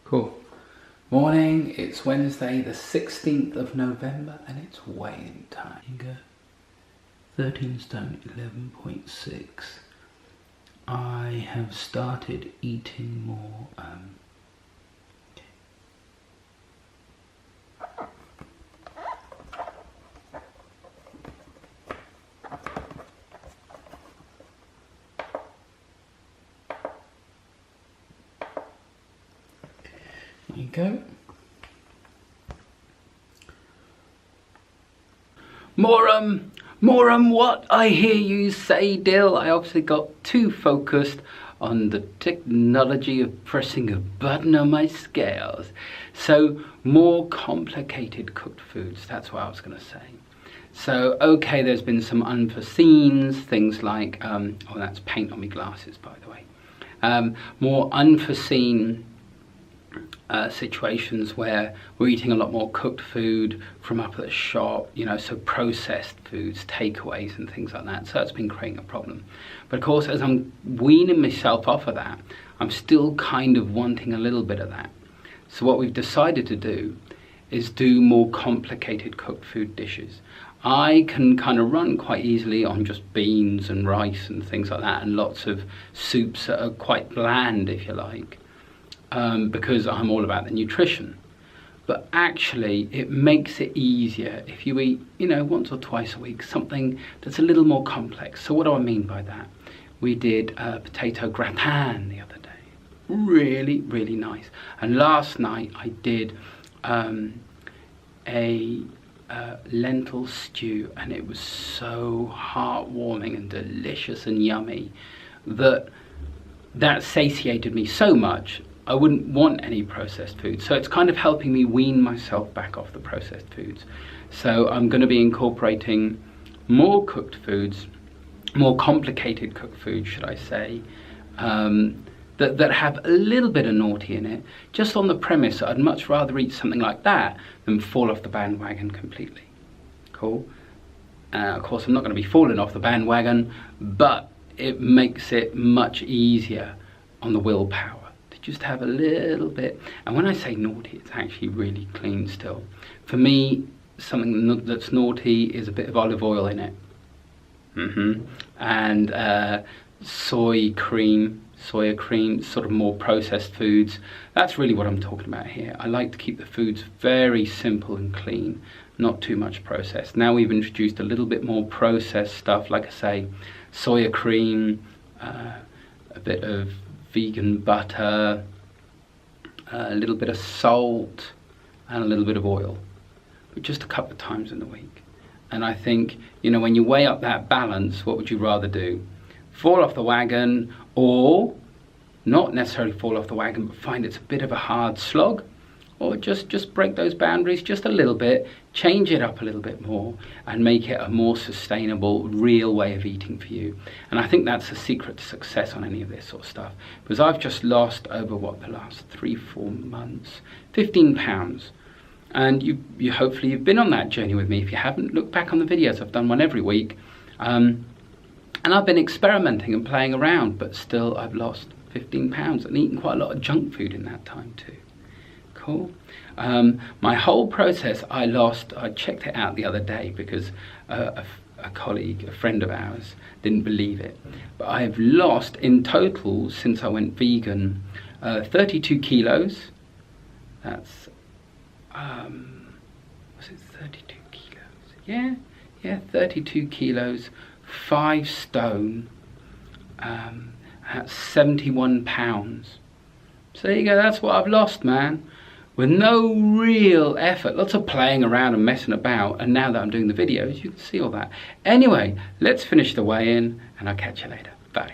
Cool. Morning, it's Wednesday the 16th of November and it's weigh-in time. You go 13 stone 11.6. I have started eating more there you go. More what I hear you say, Dill. I obviously got too focused on the technology of pressing a button on my scales. So more complicated cooked foods, that's what I was going to say. So okay, there's been some unforeseens, things like, oh, that's paint on my glasses, by the way. More unforeseen situations where we're eating a lot more cooked food from up at the shop, you know, so processed foods, takeaways and things like that. So that's been creating a problem. But of course, as I'm weaning myself off of that, I'm still kind of wanting a little bit of that. So what we've decided to do is do more complicated cooked food dishes. I can kind of run quite easily on just beans and rice and things like that, and lots of soups that are quite bland, if you like. Because I'm all about the nutrition. But actually it makes it easier if you eat, you know, once or twice a week something that's a little more complex. So what do I mean by that? We did potato gratin the other day, really nice. And last night I did a lentil stew, and it was so heartwarming and delicious and yummy that satiated me so much I wouldn't want any processed foods. So it's kind of helping me wean myself back off the processed foods. So I'm going to be incorporating more cooked foods, more complicated cooked foods, should I say, that have a little bit of naughty in it, just on the premise that I'd much rather eat something like that than fall off the bandwagon completely. Cool. Of course, I'm not going to be falling off the bandwagon, but it makes it much easier on the willpower. Just have a little bit, and when I say naughty, it's actually really clean still. For me, something that's naughty is a bit of olive oil in it, and soya cream, sort of more processed foods. That's really what I'm talking about here. I like to keep the foods very simple and clean, not too much processed. Now we've introduced a little bit more processed stuff, like I say, soya cream, a bit of vegan butter, a little bit of salt, and a little bit of oil, but just a couple of times in the week. And I think, you know, when you weigh up that balance, what would you rather do? Fall off the wagon, or not necessarily fall off the wagon, but find it's a bit of a hard slog, or just break those boundaries just a little bit, change it up a little bit more, and make it a more sustainable, real way of eating for you. And I think that's the secret to success on any of this sort of stuff. Because I've just lost over, the last 3-4 months, 15 pounds. And you hopefully you've been on that journey with me. If you haven't, look back on the videos. I've done one every week. And I've been experimenting and playing around, but still I've lost 15 pounds and eaten quite a lot of junk food in that time too. Cool. My whole process, I checked it out the other day because a colleague, a friend of ours, didn't believe it. But I've lost in total, since I went vegan, 32 kilos. That's, was it 32 kilos? Yeah, 32 kilos, 5 stone, at 71 pounds. So there you go, that's what I've lost, man. With no real effort, lots of playing around and messing about, and now that I'm doing the videos, you can see all that. Anyway, let's finish the weigh-in, and I'll catch you later. Bye.